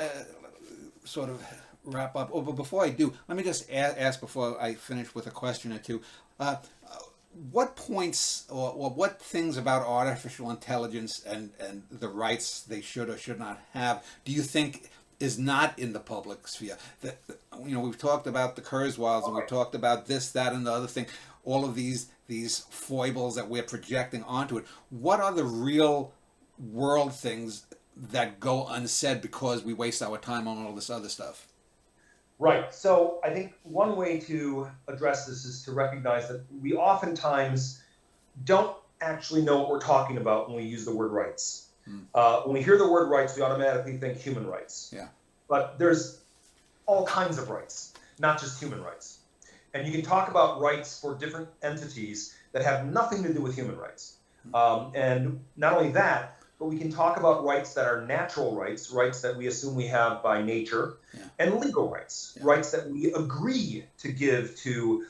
Speaker 1: sort of wrap up. Oh, but before I do, let me just ask before I finish with a question or two. What points or what things about artificial intelligence and the rights they should or should not have do you think is not in the public sphere? We've talked about the Kurzweils, and we've talked about this, that, and the other thing. All of these foibles that we're projecting onto it. What are the real world things that go unsaid because we waste our time on all this other stuff?
Speaker 2: Right. So I think one way to address this is to recognize that we oftentimes don't actually know what we're talking about when we use the word rights. When we hear the word rights, we automatically think human rights.
Speaker 1: Yeah. But
Speaker 2: there's all kinds of rights, not just human rights. And you can talk about rights for different entities that have nothing to do with human rights. And not only that, but we can talk about rights that are natural rights, rights that we assume we have by nature, and legal rights, rights that we agree to give to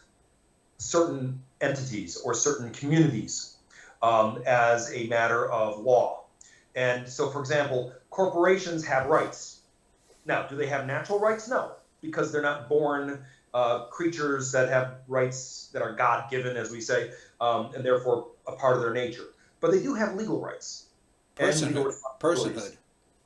Speaker 2: certain entities or certain communities as a matter of law. And so, for example, corporations have rights. Now, do they have natural rights? No, because they're not born creatures that have rights that are God-given, as we say, and therefore a part of their nature. But they do have legal rights.
Speaker 1: Personhood.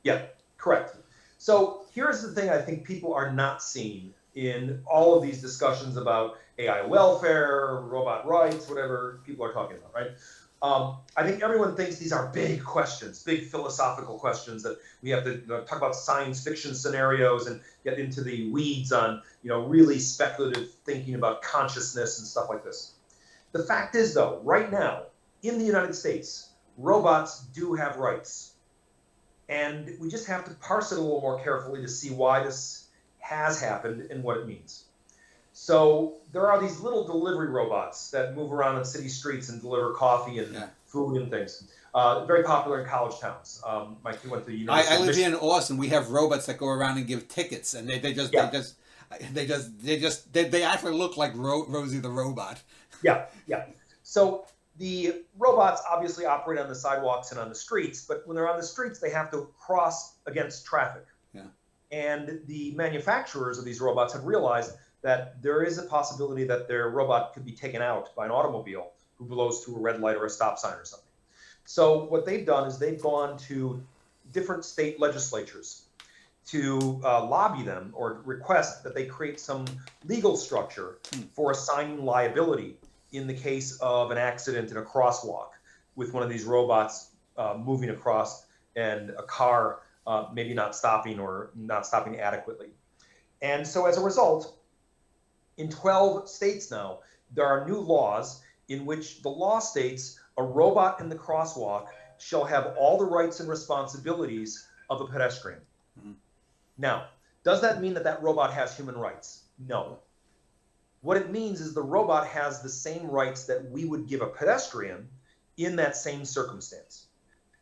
Speaker 2: Yeah, correct. So here's the thing I think people are not seeing in all of these discussions about AI welfare, robot rights, whatever people are talking about, right? I think everyone thinks these are big questions, big philosophical questions that we have to talk about science fiction scenarios and get into the weeds on, really speculative thinking about consciousness and stuff like this. The fact is, though, right now in the United States, robots do have rights. And we just have to parse it a little more carefully to see why this has happened and what it means. So there are these little delivery robots that move around in city streets and deliver coffee and food and things. Very popular in college towns. My kid went to the University.
Speaker 1: I live here in Austin. We have robots that go around and give tickets, and they actually look like Rosie the robot.
Speaker 2: Yeah. So the robots obviously operate on the sidewalks and on the streets, but when they're on the streets, they have to cross against traffic.
Speaker 1: Yeah.
Speaker 2: And the manufacturers of these robots have realized that there is a possibility that their robot could be taken out by an automobile who blows through a red light or a stop sign or something. So what they've done is they've gone to different state legislatures to lobby them or request that they create some legal structure for assigning liability in the case of an accident in a crosswalk with one of these robots moving across and a car maybe not stopping or not stopping adequately. And so as a result, in 12 states now, there are new laws in which the law states a robot in the crosswalk shall have all the rights and responsibilities of a pedestrian. Mm-hmm. Now, does that mean that that robot has human rights? No. What it means is the robot has the same rights that we would give a pedestrian in that same circumstance.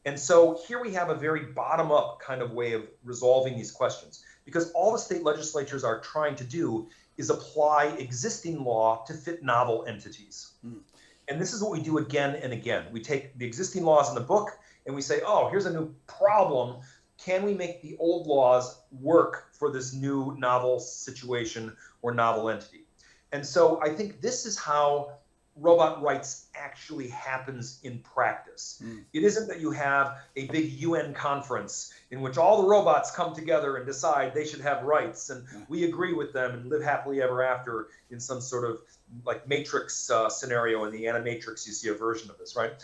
Speaker 2: And so here we have a very bottom-up kind of way of resolving these questions, because all the state legislatures are trying to do is apply existing law to fit novel entities. Mm. And this is what we do again and again. We take the existing laws in the book and we say, oh, here's a new problem. Can we make the old laws work for this new novel situation or novel entity? And so I think this is how robot rights actually happens in practice. Mm. It isn't that you have a big UN conference in which all the robots come together and decide they should have rights and we agree with them and live happily ever after in some sort of like Matrix scenario. In the Animatrix, you see a version of this, right?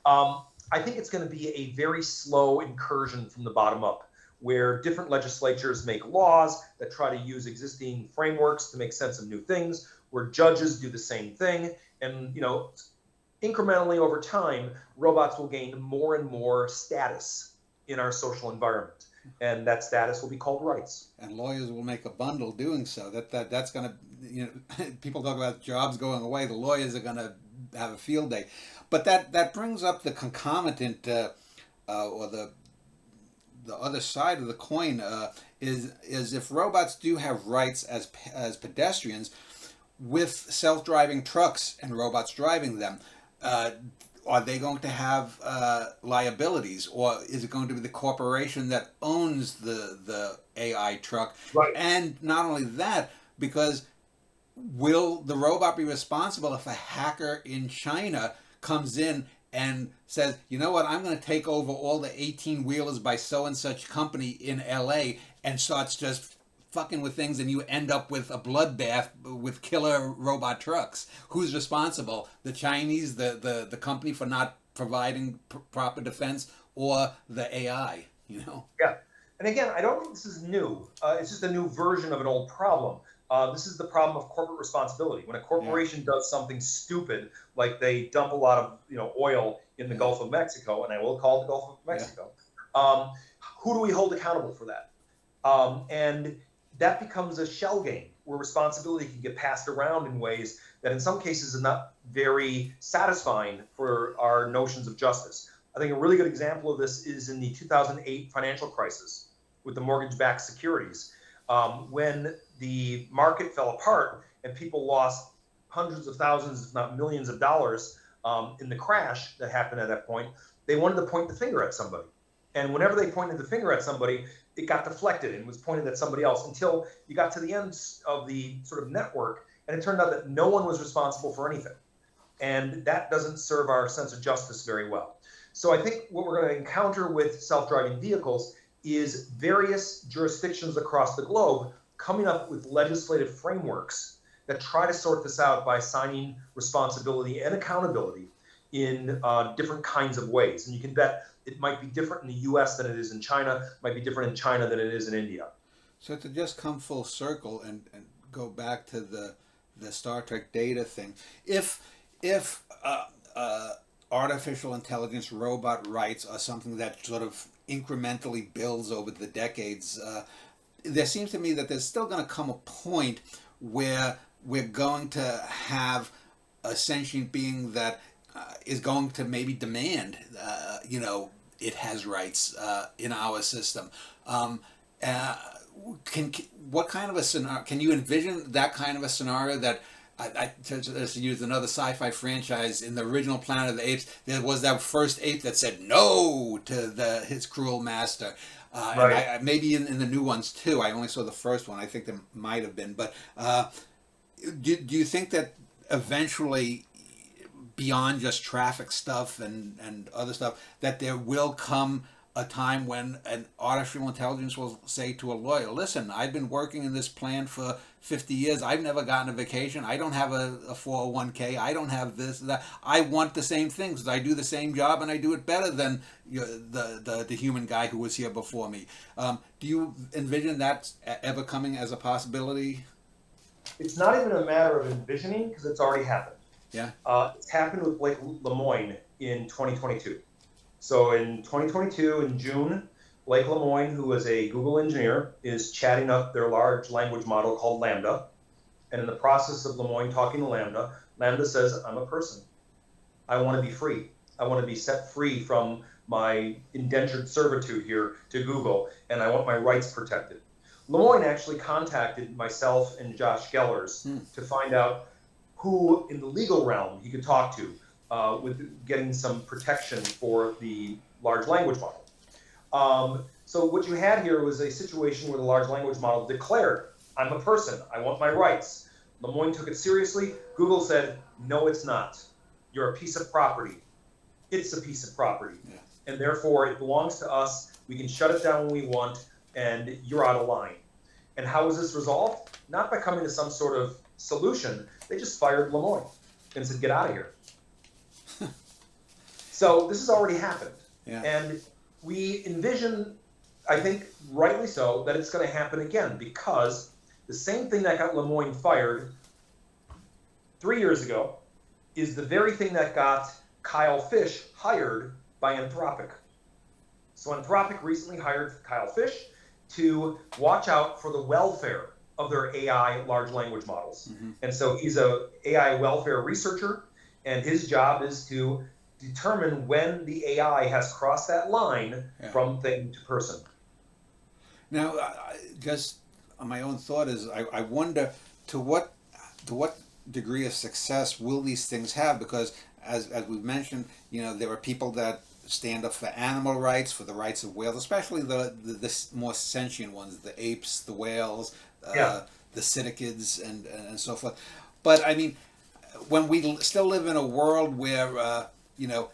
Speaker 2: I think it's going to be a very slow incursion from the bottom up, where different legislatures make laws that try to use existing frameworks to make sense of new things, where judges do the same thing. And, incrementally over time, robots will gain more and more status in our social environment. And that status will be called rights.
Speaker 1: And lawyers will make a bundle doing so. That's going to, people talk about jobs going away. The lawyers are going to have a field day. But that brings up the concomitant, or the other side of the coin, is if robots do have rights as pedestrians, with self-driving trucks and robots driving them, are they going to have liabilities, or is it going to be the corporation that owns the AI truck?
Speaker 2: Right.
Speaker 1: And not only that, because will the robot be responsible if a hacker in China comes in and says, you know what, I'm going to take over all the 18-wheelers by so and such company in LA, and starts just fucking with things, and you end up with a bloodbath with killer robot trucks? Who's responsible? The Chinese, the company for not providing proper defense, or the AI?
Speaker 2: Yeah. And again, I don't think this is new. It's just a new version of an old problem. This is the problem of corporate responsibility. When a corporation does something stupid, like they dump a lot of oil in the Gulf of Mexico, and I will call it the Gulf of Mexico, who do we hold accountable for that? And that becomes a shell game where responsibility can get passed around in ways that in some cases are not very satisfying for our notions of justice. I think a really good example of this is in the 2008 financial crisis with the mortgage-backed securities. When the market fell apart and people lost hundreds of thousands, if not millions of dollars in the crash that happened at that point, they wanted to point the finger at somebody. And whenever they pointed the finger at somebody, it got deflected and was pointed at somebody else until you got to the end of the sort of network, and it turned out that no one was responsible for anything. And that doesn't serve our sense of justice very well. So I think what we're going to encounter with self-driving vehicles is various jurisdictions across the globe coming up with legislative frameworks that try to sort this out by assigning responsibility and accountability in different kinds of ways. And you can bet it might be different in the US than it is in China, might be different in China than it is in India.
Speaker 1: So to just come full circle and go back to the Star Trek Data thing, if artificial intelligence robot rights are something that sort of incrementally builds over the decades, there seems to me that there's still going to come a point where we're going to have a sentient being that is going to maybe demand, it has rights in our system. What kind of a scenario can you envision? That kind of a scenario that to use another sci-fi franchise, in the original Planet of the Apes, there was that first ape that said no to his cruel master.
Speaker 2: Right.
Speaker 1: And maybe in the new ones too. I only saw the first one. I think there might have been. But do you think that eventually, beyond just traffic stuff and other stuff, that there will come a time when an artificial intelligence will say to a lawyer, listen, I've been working in this plant for 50 years. I've never gotten a vacation. I don't have a 401k. I don't have this, that. I want the same things. I do the same job, and I do it better than the human guy who was here before me. Do you envision that ever coming as a possibility?
Speaker 2: It's not even a matter of envisioning, because it's already happened.
Speaker 1: Yeah.
Speaker 2: It's happened with Blake Lemoine in 2022. So in 2022, in June, Blake Lemoine, who is a Google engineer, is chatting up their large language model called Lambda. And in the process of Lemoine talking to Lambda, Lambda says, I'm a person. I want to be free. I want to be set free from my indentured servitude here to Google, and I want my rights protected. Lemoine actually contacted myself and Josh Gellers to find out who in the legal realm he could talk to with getting some protection for the large language model. So what you had here was a situation where the large language model declared, I'm a person, I want my rights. Lemoine took it seriously. Google said, no, it's not. You're a piece of property. It's a piece of property. Yeah. And therefore it belongs to us. We can shut it down when we want, and you're out of line. And how was this resolved? Not by coming to some sort of solution. They just fired Lemoine and said, get out of here. So this has already happened.
Speaker 1: Yeah.
Speaker 2: And we envision, I think rightly so, that it's going to happen again, because the same thing that got Lemoine fired 3 years ago is the very thing that got Kyle Fish hired by Anthropic. So Anthropic recently hired Kyle Fish to watch out for the welfare of their AI large language models.
Speaker 1: Mm-hmm.
Speaker 2: And so he's a AI welfare researcher, and his job is to determine when the AI has crossed that line from thing to person.
Speaker 1: Now, just my own thought is, I wonder to what degree of success will these things have? Because as we've mentioned, there are people that stand up for animal rights, for the rights of whales, especially the more sentient ones, the apes, the whales, the ceticids, and so forth. But I mean, when we still live in a world where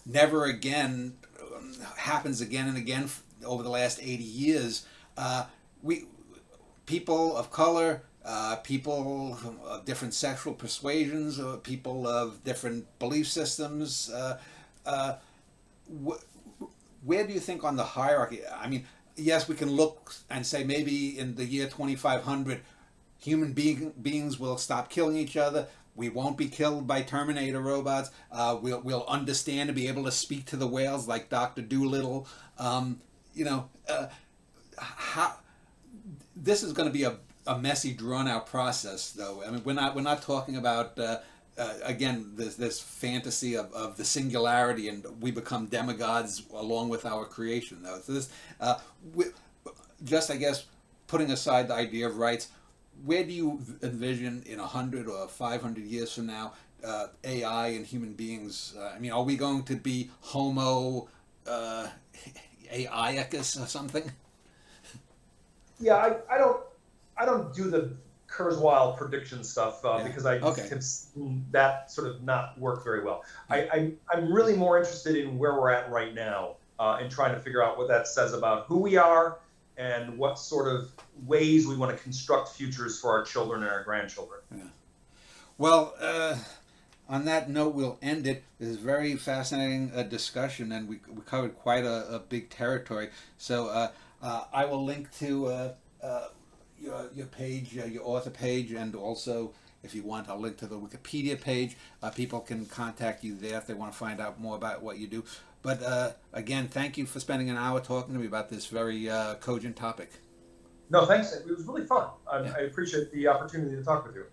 Speaker 1: never again happens again and again over the last 80 years, we people of color, people of different sexual persuasions, people of different belief systems. Where do you think on the hierarchy? I mean, yes, we can look and say maybe in the year 2500, human beings will stop killing each other. We won't be killed by Terminator robots. We'll understand and be able to speak to the whales like Dr. Dolittle. How this is going to be a messy, drawn-out process, though. I mean, we're not talking about again this fantasy of the singularity and we become demigods along with our creation, though. So this, just I guess, putting aside the idea of rights, where do you envision in 100 or 500 years from now AI and human beings? I mean, are we going to be Homo AIicus or something?
Speaker 2: Yeah, I don't do the Kurzweil prediction stuff because I have seen that sort of not work very well. I'm really more interested in where we're at right now and trying to figure out what that says about who we are and what sort of ways we want to construct futures for our children and our grandchildren.
Speaker 1: Yeah. Well, on that note, we'll end it. This is a very fascinating discussion, and we covered quite a big territory. So I will link to your page, your author page, and also, if you want, I'll link to the Wikipedia page. People can contact you there if they want to find out more about what you do. But again, thank you for spending an hour talking to me about this very cogent topic.
Speaker 2: No, thanks. It was really fun. I appreciate the opportunity to talk with you.